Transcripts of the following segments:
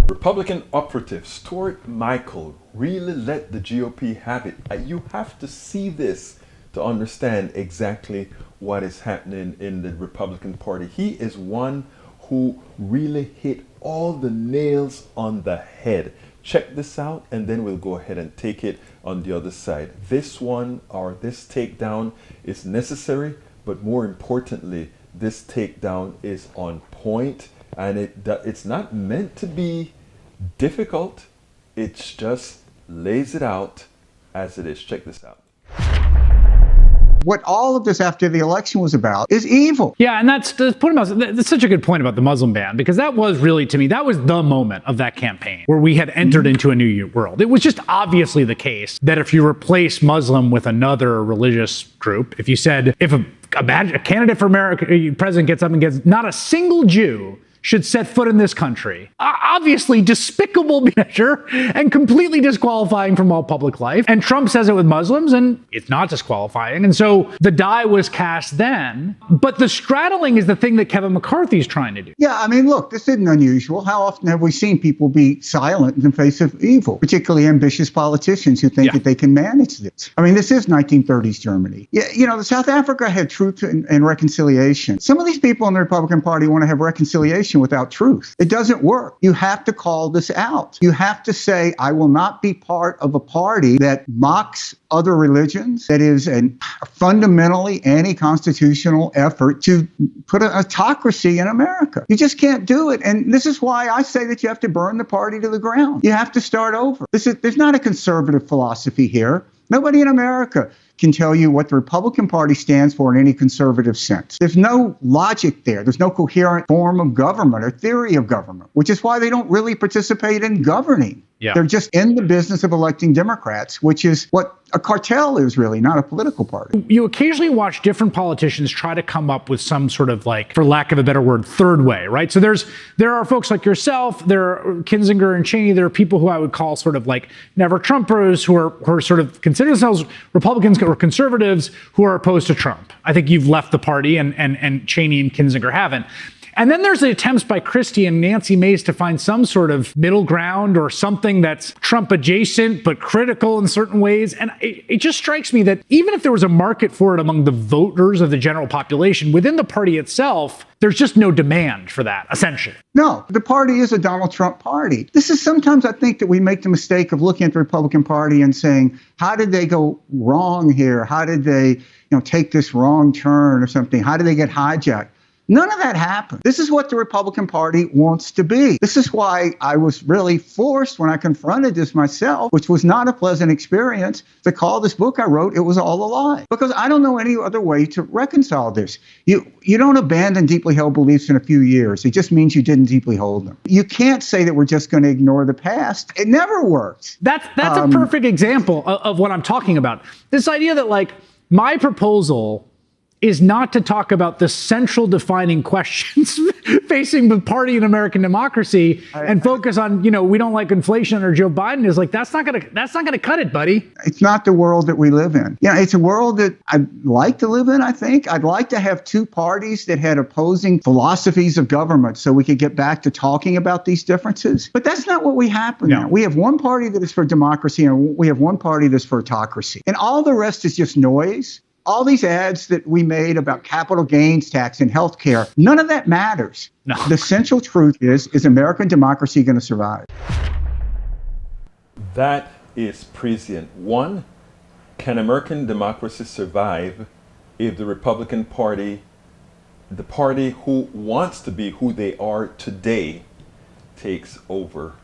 Republican operative Stuart Michael really let the GOP have it. You have to see this to understand exactly what is happening in the Republican Party. He is one who really hit all the nails on the head. Check this out, and then we'll go ahead and take it on the other side. This one, or this takedown, is necessary, but more importantly, this takedown is on point, and it's not meant to be difficult. It's just lays it out as it is. Check this out. What all of this after the election was about is evil. Yeah, and that's such a good point about the Muslim ban, because that was really, to me, that was the moment of that campaign where we had entered into a new world. It was just obviously the case that if you replace Muslim with another religious group, if you said, if a candidate for America, president gets up and gets, not a single Jew should set foot in this country. Obviously despicable measure and completely disqualifying from all public life. And Trump says it with Muslims, and it's not disqualifying. And so the die was cast then. But the straddling is the thing that Kevin McCarthy's trying to do. Yeah, I mean, look, this isn't unusual. How often have we seen people be silent in the face of evil, particularly ambitious politicians who think that they can manage this? I mean, this is 1930s Germany. Yeah, you know, South Africa had truth and reconciliation. Some of these people in the Republican Party want to have reconciliation without truth. It doesn't work. You have to call this out. You have to say, I will not be part of a party that mocks other religions, that is a fundamentally anti-constitutional effort to put an autocracy in America. You just can't do it. And this is why I say that you have to burn the party to the ground. You have to start over. There's not a conservative philosophy here. Nobody in America can tell you what the Republican Party stands for in any conservative sense. There's no logic there. There's no coherent form of government or theory of government, which is why they don't really participate in governing. Yeah. They're just in the business of electing Democrats, which is what a cartel is really, not a political party. You occasionally watch different politicians try to come up with some sort of, like, for lack of a better word, third way, right? So there are folks like yourself, there are Kinzinger and Cheney, there are people who I would call sort of like never Trumpers, who are sort of consider themselves Republicans or conservatives who are opposed to Trump. I think you've left the party, and Cheney and Kinzinger haven't. And then there's the attempts by Christie and Nancy Mace to find some sort of middle ground or something that's Trump adjacent but critical in certain ways. And it just strikes me that even if there was a market for it among the voters of the general population, within the party itself, there's just no demand for that, essentially. No, the party is a Donald Trump party. This is sometimes I think that we make the mistake of looking at the Republican Party and saying, how did they go wrong here? How did they, take this wrong turn or something? How did they get hijacked? None of that happened. This is what the Republican Party wants to be. This is why I was really forced when I confronted this myself, which was not a pleasant experience, to call this book I wrote, It Was All a Lie. Because I don't know any other way to reconcile this. You don't abandon deeply held beliefs in a few years. It just means you didn't deeply hold them. You can't say that we're just going to ignore the past. It never works. That's a perfect example of what I'm talking about. This idea that, like, my proposal is not to talk about the central defining questions facing the party in American democracy and focus on, we don't like inflation under Joe Biden, is like, that's not gonna cut it, buddy. It's not the world that we live in. It's a world that I'd like to live in, I think. I'd like to have two parties that had opposing philosophies of government so we could get back to talking about these differences. But that's not what we have now. We have one party that is for democracy and we have one party that's for autocracy. And all the rest is just noise. All these ads that we made about capital gains tax and health care, none of that matters. No. The central truth is American democracy going to survive? That is prescient. One, can American democracy survive if the Republican Party, the party who wants to be who they are today, takes over?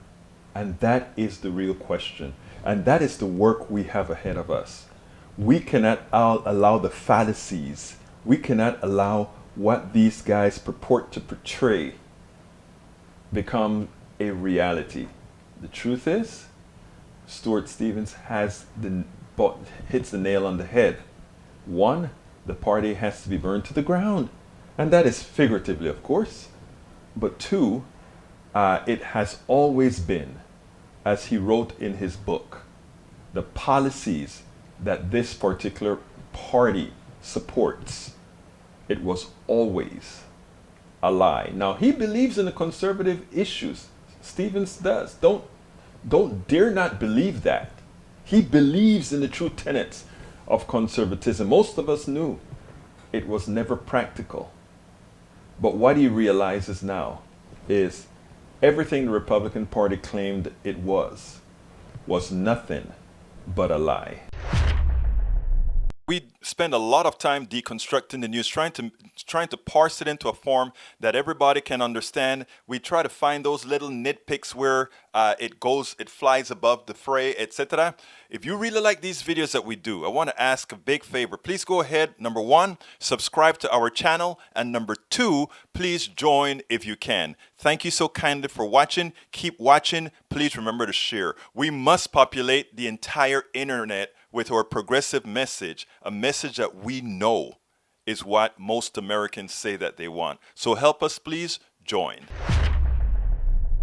And that is the real question. And that is the work we have ahead of us. We cannot allow the fallacies. We cannot allow what these guys purport to portray become a reality. The truth is, Stuart Stevens hits the nail on the head. One, the party has to be burned to the ground. And that is figuratively, of course. But two, it has always been, as he wrote in his book, the policies that this particular party supports, it was always a lie. Now, he believes in the conservative issues, Stevens does. Don't dare not believe that. He believes in the true tenets of conservatism. Most of us knew it was never practical. But what he realizes now is everything the Republican Party claimed it was nothing but a lie. We spend a lot of time deconstructing the news, trying to parse it into a form that everybody can understand. We try to find those little nitpicks where it flies above the fray, etc. If you really like these videos that we do, I want to ask a big favor. Please go ahead. Number one, subscribe to our channel. And number two, please join if you can. Thank you so kindly for watching. Keep watching. Please remember to share. We must populate the entire internet with our progressive message, a message that we know is what most Americans say that they want. So help us, please join.